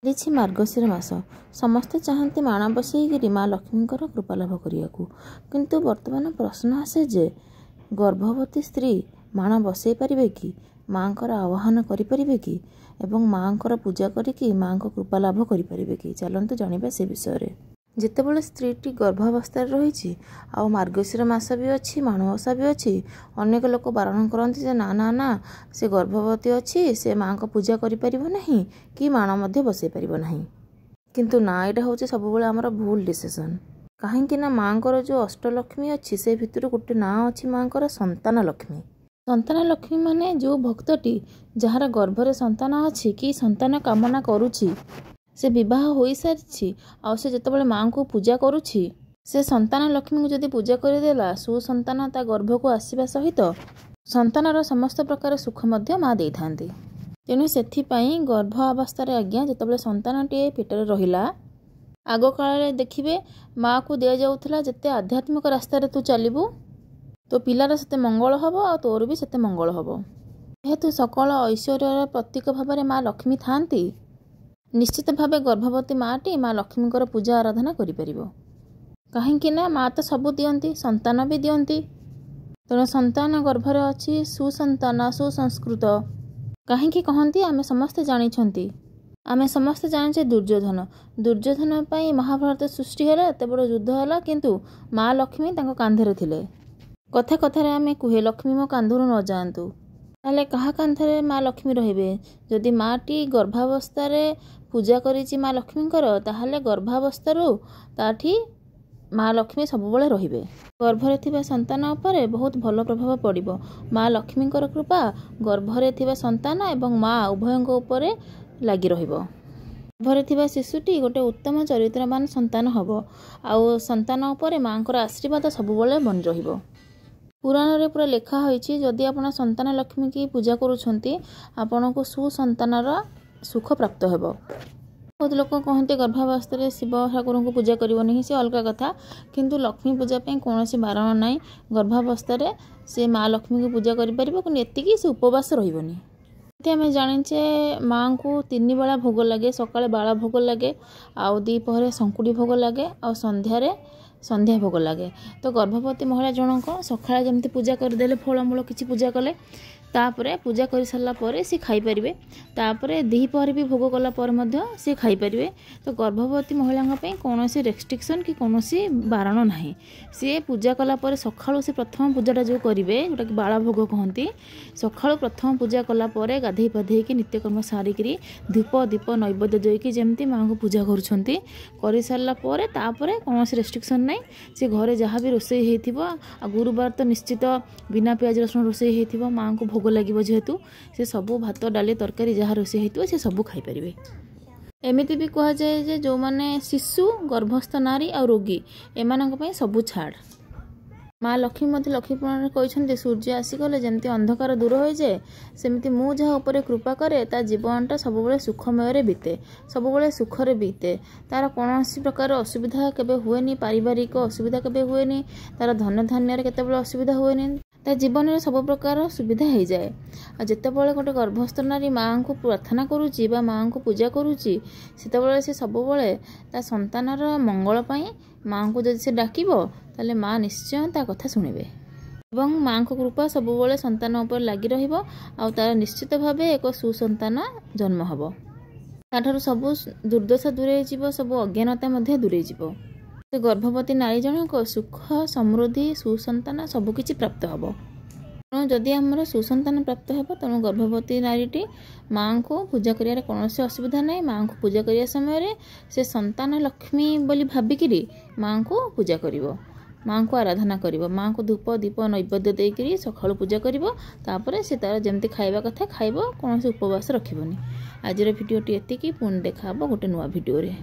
ଚାଲିଛି ମାର୍ଗଶିର ମାସ। ସମସ୍ତେ ଚାହାନ୍ତି ମାଣ ବସେଇକିରି ମା ଲକ୍ଷ୍ମୀଙ୍କର କୃପା ଲାଭ କରିବାକୁ। କିନ୍ତୁ ବର୍ତ୍ତମାନ ପ୍ରଶ୍ନ ଆସେ ଯେ ଗର୍ଭବତୀ ସ୍ତ୍ରୀ ମାଣ ବସେଇ ପାରିବେ କି, ମାଙ୍କର ଆହ୍ୱାନ କରିପାରିବେ କି ଏବଂ ମାଙ୍କର ପୂଜା କରିକି ମାଙ୍କ କୃପା ଲାଭ କରିପାରିବେ କି? ଚାଲନ୍ତୁ ଜାଣିବା ସେ ବିଷୟରେ। ଯେତେବେଳେ ସ୍ତ୍ରୀଟି ଗର୍ଭାବସ୍ଥାରେ ରହିଛି ଆଉ ମାର୍ଗଶିର ମାସ ବି ଅଛି, ମାଣବସା ବି ଅଛି, ଅନେକ ଲୋକ ବାରଣ କରନ୍ତି ଯେ ନା ନା ନା ସେ ଗର୍ଭବତୀ ଅଛି, ସେ ମାଙ୍କ ପୂଜା କରିପାରିବ ନାହିଁ କି ମାଣ ମଧ୍ୟ ବସେଇ ପାରିବ ନାହିଁ। କିନ୍ତୁ ନା, ଏଇଟା ହେଉଛି ସବୁବେଳେ ଆମର ଭୁଲ ଡିସିସନ୍। କାହିଁକି ନା ମାଙ୍କର ଯେଉଁ ଅଷ୍ଟଲକ୍ଷ୍ମୀ ଅଛି ସେ ଭିତରୁ ଗୋଟେ ନାଁ ଅଛି ମାଙ୍କର ସନ୍ତାନ ଲକ୍ଷ୍ମୀ। ସନ୍ତାନ ଲକ୍ଷ୍ମୀ ମାନେ ଯେଉଁ ଭକ୍ତଟି ଯାହାର ଗର୍ଭରେ ସନ୍ତାନ ଅଛି କି ସନ୍ତାନ କାମନା କରୁଛି, ସେ ବିବାହ ହୋଇସାରିଛି ଆଉ ସେ ଯେତେବେଳେ ମାଙ୍କୁ ପୂଜା କରୁଛି, ସେ ସନ୍ତାନ ଲକ୍ଷ୍ମୀଙ୍କୁ ଯଦି ପୂଜା କରିଦେଲା, ସୁସନ୍ତାନ ତା ଗର୍ଭକୁ ଆସିବା ସହିତ ସନ୍ତାନର ସମସ୍ତ ପ୍ରକାର ସୁଖ ମଧ୍ୟ ମା ଦେଇଥାନ୍ତି। ତେଣୁ ସେଥିପାଇଁ ଗର୍ଭ ଅବସ୍ଥାରେ ଆଜ୍ଞା ଯେତେବେଳେ ସନ୍ତାନଟିଏ ପେଟରେ ରହିଲା, ଆଗ କାଳରେ ଦେଖିବେ ମାକୁ ଦିଆଯାଉଥିଲା ଯେତେ ଆଧ୍ୟାତ୍ମିକ ରାସ୍ତାରେ ତୁ ଚାଲିବୁ ତୋ ପିଲାର ସେତେ ମଙ୍ଗଳ ହେବ ଆଉ ତୋର ବି ସେତେ ମଙ୍ଗଳ ହେବ। ଯେହେତୁ ସକଳ ଐଶ୍ୱର୍ଯ୍ୟର ପ୍ରତୀକ ଭାବରେ ମା ଲକ୍ଷ୍ମୀ ଥାଆନ୍ତି, ନିଶ୍ଚିତ ଭାବେ ଗର୍ଭବତୀ ମାଟି ମା ଲକ୍ଷ୍ମୀଙ୍କର ପୂଜା ଆରାଧନା କରିପାରିବ। କାହିଁକି ନା ମା ତ ସବୁ ଦିଅନ୍ତି, ସନ୍ତାନ ବି ଦିଅନ୍ତି। ତେଣୁ ସନ୍ତାନ ଗର୍ଭରେ ଅଛି ସୁସନ୍ତାନ, ସୁସଂସ୍କୃତ। କାହିଁକି କହନ୍ତି? ଆମେ ସମସ୍ତେ ଜାଣିଛନ୍ତି, ଆମେ ସମସ୍ତେ ଜାଣିଛେ ଦୁର୍ଯ୍ୟୋଧନ ପାଇଁ ମହାଭାରତ ସୃଷ୍ଟି ହେଲା, ଏତେ ବଡ଼ ଯୁଦ୍ଧ ହେଲା, କିନ୍ତୁ ମା ଲକ୍ଷ୍ମୀ ତାଙ୍କ କାନ୍ଧରେ ଥିଲେ। କଥା କଥାରେ ଆମେ କୁହେ ଲକ୍ଷ୍ମୀ ମୋ କାନ୍ଧରୁ ନ ଯାଆନ୍ତୁ। ତାହେଲେ କାହା କାନ୍ଧରେ ମା ଲକ୍ଷ୍ମୀ ରହିବେ? ଯଦି ମାଟି ଗର୍ଭାବସ୍ଥାରେ ପୂଜା କରିଛି ମା ଲକ୍ଷ୍ମୀଙ୍କର, ତାହେଲେ ଗର୍ଭାବସ୍ଥାରୁ ତାଠି ମା ଲକ୍ଷ୍ମୀ ସବୁବେଳେ ରହିବେ। ଗର୍ଭରେ ଥିବା ସନ୍ତାନ ଉପରେ ବହୁତ ଭଲ ପ୍ରଭାବ ପଡ଼ିବ। ମା ଲକ୍ଷ୍ମୀଙ୍କର କୃପା ଗର୍ଭରେ ଥିବା ସନ୍ତାନ ଏବଂ ମା ଉଭୟଙ୍କ ଉପରେ ଲାଗି ରହିବ। ଗର୍ଭରେ ଥିବା ଶିଶୁଟି ଗୋଟେ ଉତ୍ତମ ଚରିତ୍ରବାନ ସନ୍ତାନ ହେବ ଆଉ ସନ୍ତାନ ଉପରେ ମାଙ୍କର ଆଶୀର୍ବାଦ ସବୁବେଳେ ବନି ରହିବ। ପୁରାଣରେ ପୁରା ଲେଖା ହୋଇଛି, ଯଦି ଆପଣ ସନ୍ତାନ ଲକ୍ଷ୍ମୀକି ପୂଜା କରୁଛନ୍ତି, ଆପଣଙ୍କୁ ସୁସନ୍ତାନର ସୁଖ ପ୍ରାପ୍ତ ହେବ। ବହୁତ ଲୋକ କହନ୍ତି ଗର୍ଭାବସ୍ଥାରେ ଶିବ ଠାକୁରଙ୍କୁ ପୂଜା କରିବନି, ସେ ଅଲଗା କଥା। କିନ୍ତୁ ଲକ୍ଷ୍ମୀ ପୂଜା ପାଇଁ କୌଣସି ବାରଣ ନାହିଁ। ଗର୍ଭାବସ୍ଥାରେ ସେ ମା ଲକ୍ଷ୍ମୀଙ୍କୁ ପୂଜା କରିପାରିବ, କିନ୍ତୁ ଏତିକି ସେ ଉପବାସ ରହିବନି। ଏମିତି ଆମେ ଜାଣିଛେ ମାଙ୍କୁ 3 ବେଳା ଭୋଗ ଲାଗେ। ସକାଳେ ବାଳ ଭୋଗ ଲାଗେ, ଆଉ ଦ୍ୱିପହରେ ଶଙ୍କୁଡ଼ି ଭୋଗ ଲାଗେ, ଆଉ ସନ୍ଧ୍ୟାରେ ସନ୍ଧ୍ୟା ଭୋଗ ଲାଗେ। ତ ଗର୍ଭବତୀ ମହିଳା ଜଣକ ସକାଳେ ଯେମିତି ପୂଜା କରିଦେଲେ, ଫଳମୂଳ କିଛି ପୂଜା କଲେ, ତାପରେ ପୂଜା କରିସାରିଲା ପରେ ସେ ଖାଇପାରିବେ। ତାପରେ ଦ୍ୱିପହରେ ବି ଭୋଗ କଲା ପରେ ମଧ୍ୟ ସେ ଖାଇପାରିବେ। ତ ଗର୍ଭବତୀ ମହିଳାଙ୍କ ପାଇଁ କୌଣସି ରେଷ୍ଟ୍ରିକ୍ସନ୍ କି କୌଣସି ବାରଣ ନାହିଁ। ସିଏ ପୂଜା କଲା ପରେ ସକାଳୁ ସେ ପ୍ରଥମ ପୂଜାଟା ଯେଉଁ କରିବେ, ଯେଉଁଟାକି ବାଳ ଭୋଗ କହନ୍ତି, ସକାଳୁ ପ୍ରଥମ ପୂଜା କଲା ପରେ ଗାଧେଇ ପାଧେଇକି ନିତ୍ୟକର୍ମ ସାରିକିରି ଧୂପ ଦୀପ ନୈବେଦ୍ୟ ଦେଇକି ଯେମିତି ମାଙ୍କୁ ପୂଜା କରୁଛନ୍ତି, କରିସାରିଲା ପରେ ତାପରେ କୌଣସି ରେଷ୍ଟ୍ରିକ୍ସନ୍ ନାହିଁ। ସେ ଘରେ ଯାହା ବି ରୋଷେଇ ହେଇଥିବ, ଆଉ ଗୁରୁବାର ତ ନିଶ୍ଚିତ ବିନା ପିଆଜ ରସୁଣ ରୋଷେଇ ହେଇଥିବ, ମାଙ୍କୁ ଭୋଗ ଲାଗିବ ଯେହେତୁ, ସେ ସବୁ ଭାତ ଡାଲି ତରକାରୀ ଯାହା ରୋଷେଇ ହେଇଥିବ ସେ ସବୁ ଖାଇପାରିବେ। ଏମିତି ବି କୁହାଯାଏ ଯେ ଯେଉଁମାନେ ଶିଶୁ, ଗର୍ଭସ୍ଥ ନାରୀ ଆଉ ରୋଗୀ, ଏମାନଙ୍କ ପାଇଁ ସବୁ ଛାଡ଼। ମା ଲକ୍ଷ୍ମୀ ମଧ୍ୟ ଲକ୍ଷ୍ମୀ ପୁରାଣରେ କହିଛନ୍ତି, ସୂର୍ଯ୍ୟ ଆସିଗଲେ ଯେମିତି ଅନ୍ଧକାର ଦୂର ହୋଇଯାଏ, ସେମିତି ମୁଁ ଯାହା ଉପରେ କୃପା କରେ ତା ଜୀବନଟା ସବୁବେଳେ ସୁଖମୟରେ ବିତେ, ସବୁବେଳେ ସୁଖରେ ବିତେ। ତାର କୌଣସି ପ୍ରକାର ଅସୁବିଧା କେବେ ହୁଏନି, ପାରିବାରିକ ଅସୁବିଧା କେବେ ହୁଏନି, ତାର ଧନ ଧାନ୍ୟରେ କେତେବେଳେ ଅସୁବିଧା ହୁଏନି, ତା ଜୀବନରେ ସବୁ ପ୍ରକାର ସୁବିଧା ହେଇଯାଏ। ଆଉ ଯେତେବେଳେ ଗୋଟେ ଗର୍ଭସ୍ଥ ନାରୀ ମାଙ୍କୁ ପ୍ରାର୍ଥନା କରୁଛି ବା ମାଙ୍କୁ ପୂଜା କରୁଛି, ସେତେବେଳେ ସେ ସବୁବେଳେ ତା ସନ୍ତାନର ମଙ୍ଗଳ ପାଇଁ ମାଙ୍କୁ ଯଦି ସେ ଡାକିବ, ତାହେଲେ ମା ନିଶ୍ଚୟ ତା କଥା ଶୁଣିବେ ଏବଂ ମାଙ୍କ କୃପା ସବୁବେଳେ ସନ୍ତାନ ଉପରେ ଲାଗି ରହିବ ଆଉ ତାର ନିଶ୍ଚିତ ଭାବେ ଏକ ସୁସନ୍ତାନ ଜନ୍ମ ହେବ। ତାଠାରୁ ସବୁ ଦୁର୍ଦ୍ଦଶା ଦୂରେଇ ଯିବ, ସବୁ ଅଜ୍ଞାନତା ମଧ୍ୟ ଦୂରେଇ ଯିବ। ସେ ଗର୍ଭବତୀ ନାରୀ ଜଣକ ସୁଖ, ସମୃଦ୍ଧି, ସୁସନ୍ତାନ ସବୁକିଛି ପ୍ରାପ୍ତ ହେବ। ତେଣୁ ଯଦି ଆମର ସୁସନ୍ତାନ ପ୍ରାପ୍ତ ହେବ, ତେଣୁ ଗର୍ଭବତୀ ନାରୀଟି ମାଙ୍କୁ ପୂଜା କରିବାରେ କୌଣସି ଅସୁବିଧା ନାହିଁ। ମାଙ୍କୁ ପୂଜା କରିବା ସମୟରେ ସେ ସନ୍ତାନ ଲକ୍ଷ୍ମୀ ବୋଲି ଭାବିକିରି ମାଙ୍କୁ ପୂଜା କରିବ, ମାଙ୍କୁ ଆରାଧନା କରିବ, ମାଙ୍କୁ ଧୂପ ଦୀପ ନୈବେଦ୍ୟ ଦେଇକରି ସକାଳୁ ପୂଜା କରିବ। ତାପରେ ସେ ତାର ଯେମିତି ଖାଇବା କଥା ଖାଇବ, କୌଣସି ଉପବାସ ରଖିବନି। ଆଜିର ଭିଡ଼ିଓଟି ଏତିକି, ପୁଣି ଦେଖା ହେବ ଗୋଟେ ନୂଆ ଭିଡ଼ିଓରେ।